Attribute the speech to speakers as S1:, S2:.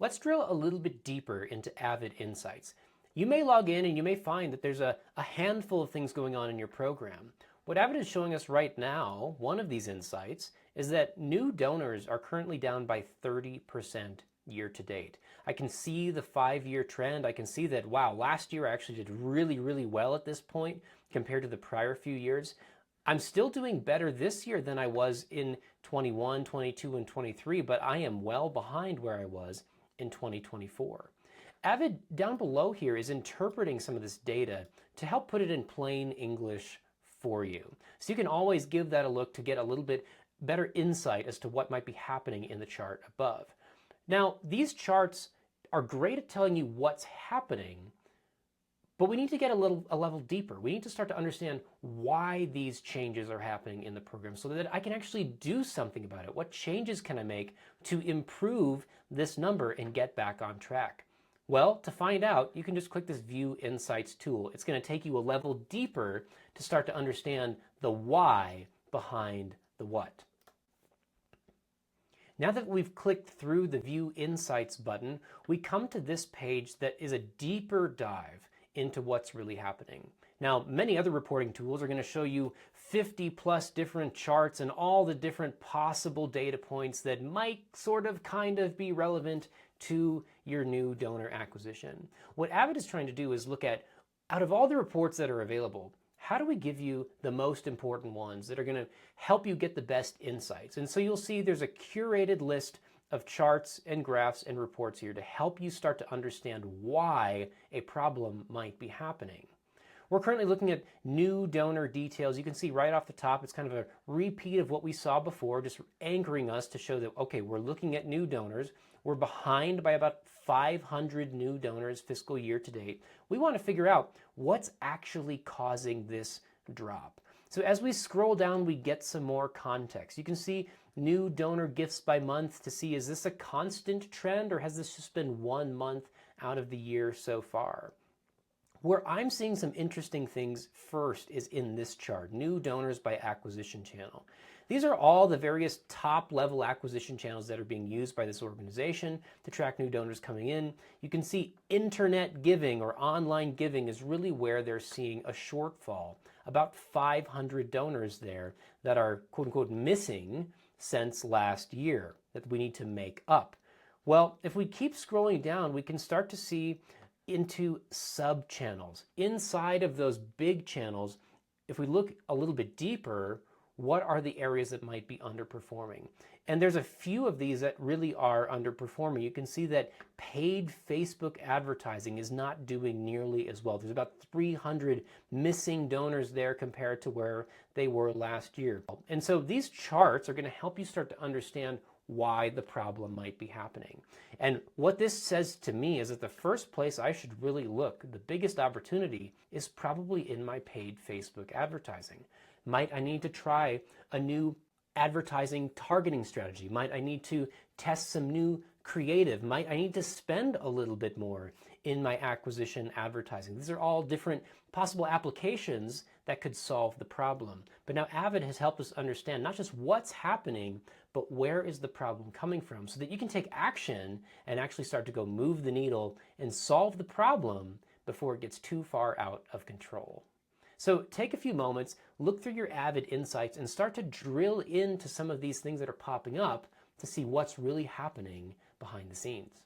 S1: Let's drill a little bit deeper into Avid Insights. You may log in and you may find that there's a handful of things going on in your program. What Avid is showing us right now, one of these insights, is that new donors are currently down by 30% year to date. I can see the 5-year trend. I can see that, wow, last year I actually did really, really well at this point compared to the prior few years. I'm still doing better this year than I was in 21, 22, and 23, but I am well behind where I was in 2024. Avid down below here is interpreting some of this data to help put it in plain English for you. So you can always give that a look to get a little bit better insight as to what might be happening in the chart above. Now, these charts are great at telling you what's happening, but we need to get a level deeper. We need to start to understand why these changes are happening in the program so that I can actually do something about it. What changes can I make to improve this number and get back on track? Well, to find out, you can just click this View Insights tool. It's going to take you a level deeper to start to understand the why behind the what. Now that we've clicked through the View Insights button, we come to this page that is a deeper dive into what's really happening. Now, many other reporting tools are going to show you 50 plus different charts and all the different possible data points that might sort of kind of be relevant to your new donor acquisition. What Avid is trying to do is look at, out of all the reports that are available, how do we give you the most important ones that are going to help you get the best insights? And so you'll see there's a curated list of charts and graphs and reports here to help you start to understand why a problem might be happening. We're currently looking at new donor details. You can see right off the top, it's kind of a repeat of what we saw before, just anchoring us to show that, okay, we're looking at new donors. We're behind by about 500 new donors fiscal year to date. We want to figure out what's actually causing this drop. So as we scroll down, we get some more context. You can see new donor gifts by month to see, is this a constant trend or has this just been 1 month out of the year so far? Where I'm seeing some interesting things first is in this chart, new donors by acquisition channel. These are all the various top level acquisition channels that are being used by this organization to track new donors coming in. You can see internet giving or online giving is really where they're seeing a shortfall. About 500 donors there that are quote unquote missing since last year that we need to make up. Well, if we keep scrolling down, we can start to see into sub-channels. Inside of those big channels, if we look a little bit deeper, what are the areas that might be underperforming? And there's a few of these that really are underperforming. You can see that paid Facebook advertising is not doing nearly as well. There's about 300 missing donors there compared to where they were last year. And so these charts are going to help you start to understand why the problem might be happening. And what this says to me is that the first place I should really look, the biggest opportunity, is probably in my paid Facebook advertising. Might I need to try a new advertising targeting strategy? Might I need to test some new creative? Might I need to spend a little bit more in my acquisition advertising? These are all different possible applications that could solve the problem. But now Avid has helped us understand not just what's happening, but where is the problem coming from so that you can take action and actually start to go move the needle and solve the problem before it gets too far out of control. So take a few moments, look through your Avid Insights and start to drill into some of these things that are popping up to see what's really happening behind the scenes.